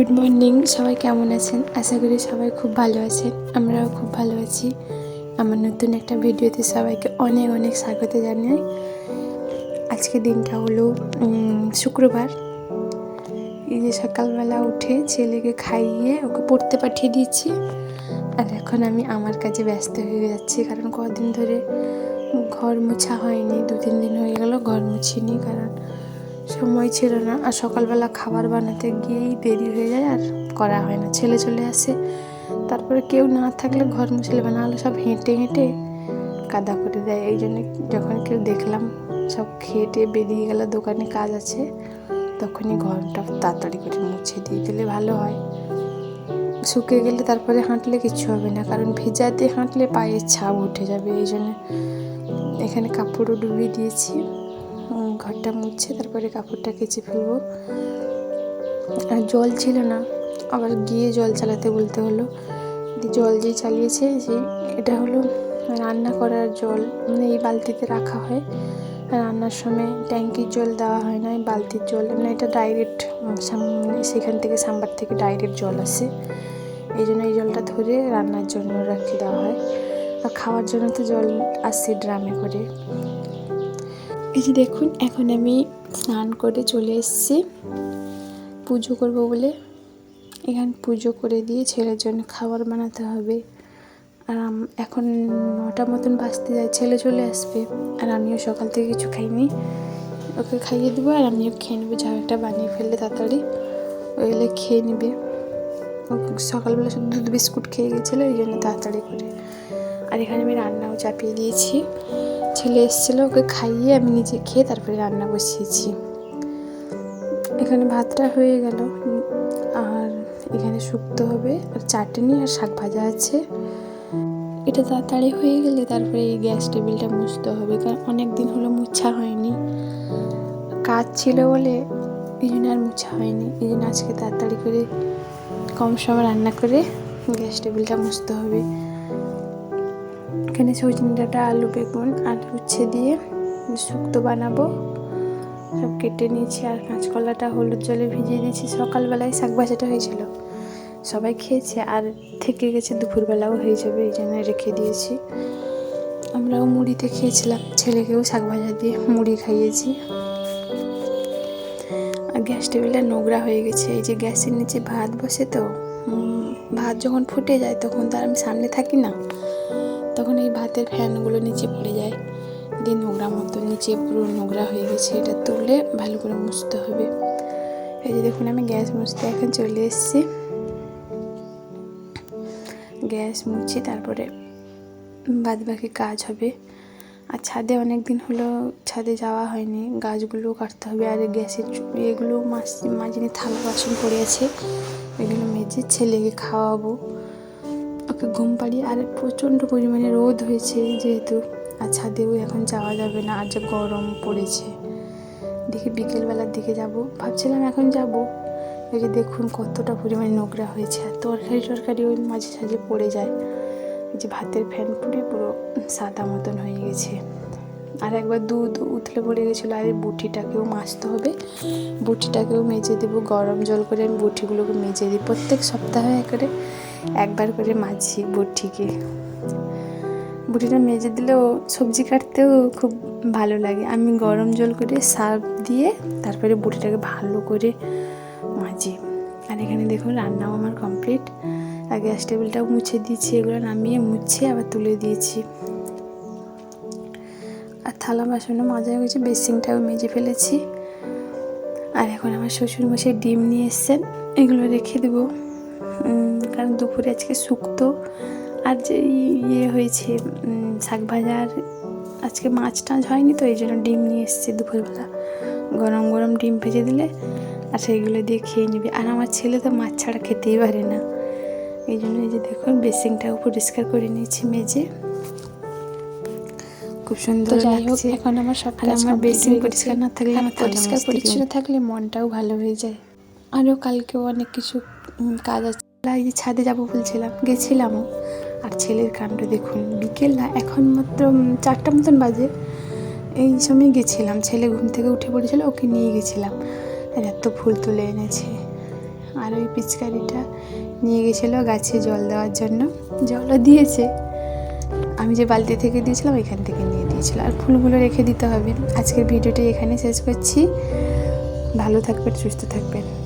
Good morning, সবাই কেমন আছেন? আশা করি সবাই খুব ভালো আছেন। আমরাও খুব ভালো আছি। আমার নতুন একটা ভিডিওতে সবাইকে অনেক অনেক স্বাগত জানাই। আজকে দিনটা হলো শুক্রবার। এই যে সকালবেলা উঠে ছেলেকে খাইয়ে ওকে পড়তে পাঠিয়ে দিয়েছি, আর এখন আমি আমার কাজে ব্যস্ত হয়ে যাচ্ছি। কারণ কদিন ধরে ঘর মোছা হয়নি, 2-3 দিন হয়ে গেল ঘর মুছিনি, কারণ সময় ছিল না। আর সকালবেলা খাবার বানাতে গিয়েই দেরি হয়ে যায় আর করা হয় না। ছেলে চলে আসে, তারপরে কেউ না থাকলে ঘর মুছলে বানালে সব হেঁটে হেঁটে কাদা করে দেয়। এই জন্য যখন কেউ দেখলাম সব খেটে বেরিয়ে গেল, দোকানে কাজ আছে, তখনই ঘরটা তাড়াতাড়ি করে মুছে দিয়ে দিলে ভালো হয়। শুকিয়ে গেলে তারপরে হাঁটলে কিছু হবে না, কারণ ভেজাতে হাঁটলে পায়ের ছাপ উঠে যাবে। এই জন্য এখানে কাপড়ও ডুবিয়ে দিয়েছি। ঘরটা মুছে তারপরে কাপড়টা কেচে ফেলবো। আর জল ছিল না, আবার গিয়ে জল চালাতে বলতে হলো। জল যে চালিয়েছে, যে এটা হলো রান্না করার জল, মানে এই বালতিতে রাখা হয়। রান্নার সময় ট্যাঙ্কির জল দেওয়া হয় না, এই বালতির জল, মানে এটা ডাইরেক্ট সেখান থেকে সাম্বার থেকে ডাইরেক্ট জল আসে। এই জন্য এই জলটা ধরে রান্নার জন্য রেখে দেওয়া হয়। আর খাওয়ার জন্য তো জল আসছে ড্রামে করে। এই যে দেখুন, এখন আমি স্নান করে চলে এসেছি পুজো করব বলে। এখানে পুজো করে দিয়ে ছেলের জন্য খাবার বানাতে হবে। আর এখন 9টা মতন বাজতে যায়, ছেলে চলে আসবে। আর আমিও সকাল থেকে কিছু খাইনি, ওকে খাইয়ে দেবো আর আমিও খেয়ে নেবো। যা একটা বানিয়ে ফেললে তাড়াতাড়ি ওইগুলো খেয়ে নেবে। সকালবেলা শুধু দুধ বিস্কুট খেয়ে গেছিলো, এই জন্য তাড়াতাড়ি করে। আর এখানে আমি রান্নাও চাপিয়ে দিয়েছি। ছেলে এসেছিলো, ওকে খাইয়ে আমি নিজে খেয়ে তারপরে রান্না বসিয়েছি। এখানে ভাতটা হয়ে গেল, আর এখানে শুক্তো হবে, আর চাটনি আর শাক ভাজা আছে। এটা তাড়াতাড়ি হয়ে গেলে তারপরে এই গ্যাস টেবিলটা মুছতে হবে, কারণ অনেক দিন হলো মুছা হয়নি। কাজ ছিল বলে এই জন্য আর মুছা হয়নি। এই জন্য আজকে তাড়াতাড়ি করে কম সময় রান্না করে গ্যাস টেবিলটা মুছতে হবে। এখানে সজনে ডাঁটা, আলু, বেগুন আর উচ্ছে দিয়ে শুক্তো বানাবো। সব কেটে নিয়েছি, আর কাঁচকলাটা হলুদ জলে ভিজিয়ে দিয়েছি। সকালবেলায় শাক ভাজাটা হয়েছিল, সবাই খেয়েছে, আর থেকে গেছে দুপুরবেলাও হয়ে যাবে, এই জন্য রেখে দিয়েছি। আমরাও মুড়িতে খেয়েছিলাম, ছেলেকেও শাক ভাজা দিয়ে মুড়ি খাইয়েছি। আর গ্যাস টেবিলটা নোংরা হয়ে গেছে। এই যে গ্যাসের নিচে ভাত বসে, তো ভাত যখন ফুটে যায় তখন তো আর আমি সামনে থাকি না, তখন এই ভাতের ফ্যানগুলো নিচে পড়ে যায়, দিয়ে নোংরা মতো নিচে পুরো নোংরা হয়ে গেছে। এটা তুলে ভালো করে মুছতে হবে। এই যে দেখুন, আমি গ্যাস মুছতে এখন চলে এসেছি। গ্যাস মুছি, তারপরে বাদ বাকি কাজ হবে। আর ছাদে অনেক দিন হলো ছাদে যাওয়া হয়নি, গাছগুলো কাটতে হবে। আর গ্যাসের এগুলো মাঝে থালা বাসন পড়ে আছে, এগুলো মেজে ছেলেকে খাওয়াবো, ওকে ঘুম পাড়িয়ে। আর প্রচণ্ড পরিমাণে রোদ হয়েছে যেহেতু, আর ছাদেও এখন যাওয়া যাবে না, আর যে গরম পড়েছে। দেখি বিকেলবেলার দিকে যাব, ভাবছিলাম এখন যাব। এই যে দেখুন কতটা পরিমাণে নোংরা হয়েছে, আর তরকারি ওই মাঝে সাঝে পড়ে যায়। এই যে ভাতের ফ্যান পুড়ে পুরো সাদা মতন হয়ে গেছে। আর একবার দুধ উতলে পড়ে গেছিলো। আর এই বুটিটাকেও মাজতে হবে, বুটিটাকেও মেজে দেবো। গরম জল করে আমি বুটিগুলোকে মেজে দিই, প্রত্যেক সপ্তাহে একবার করে মাজি বুটিকে। বুটিটা মেজে দিলেও সবজি কাটতেও খুব ভালো লাগে। আমি গরম জল করে সার্ফ দিয়ে তারপরে বুটিটাকে ভালো করে মাজি। আর এখানে দেখুন রান্নাও আমার কমপ্লিট। আর গ্যাস টেবিলটাও মুছে দিয়েছি, এগুলো নামিয়ে মুছে আবার তুলে দিয়েছি। আর থালা বাসনও মাজা হয়ে গেছে, বেসিনটাও মেজে ফেলেছি। আর এখন আমার শ্বশুরমশাই ডিম নিয়ে এসছেন, এগুলো রেখে দেবো, কারণ দুপুরে আজকে শুক্তো আর যে হয়েছে শাক ভাজার, আজকে মাছ টাছ হয়নি, তো এই জন্য ডিম নিয়ে এসছে দুপুরবেলা। গরম গরম ডিম ভেজে দিলে আর সেইগুলো দিয়ে খেয়ে নিবি। আর আমার ছেলে তো মাছ ছাড়া খেতেই পারে না, এই জন্য এই যে দেখুন বেসিনটাও পরিষ্কার করে নিয়েছি মেজে, খুব সুন্দর লাগছে। এখন আমার সব কাজ আমার বেসিন পরিষ্কার না থাকলে, আমার পরিষ্কার পরিচ্ছন্ন থাকলে মনটাও ভালো হয়ে যায়। আরও কালকেও অনেক কিছু কাজ আছে। এই যে ছাদে যাবো বলছিলাম, গেছিলামও। আর ছেলের কাণ্ড দেখুন, বিকেল না, এখন মাত্র 4টা মতন বাজে, এই সময় গেছিলাম। ছেলে ঘুম থেকে উঠে পড়েছিল, ওকে নিয়ে গেছিলাম। আর এত ফুল তুলে এনেছে, আর ওই পিচকারিটা নিয়ে গেছিলো গাছে জল দেওয়ার জন্য, জলও দিয়েছে। আমি যে বালতি থেকে দিয়েছিলাম ওইখান থেকে নিয়ে দিয়েছিল। আর ফুলগুলো রেখে দিতে হবে। আজকের ভিডিওটা এখানে শেষ করছি। ভালো থাকবেন, সুস্থ থাকবেন।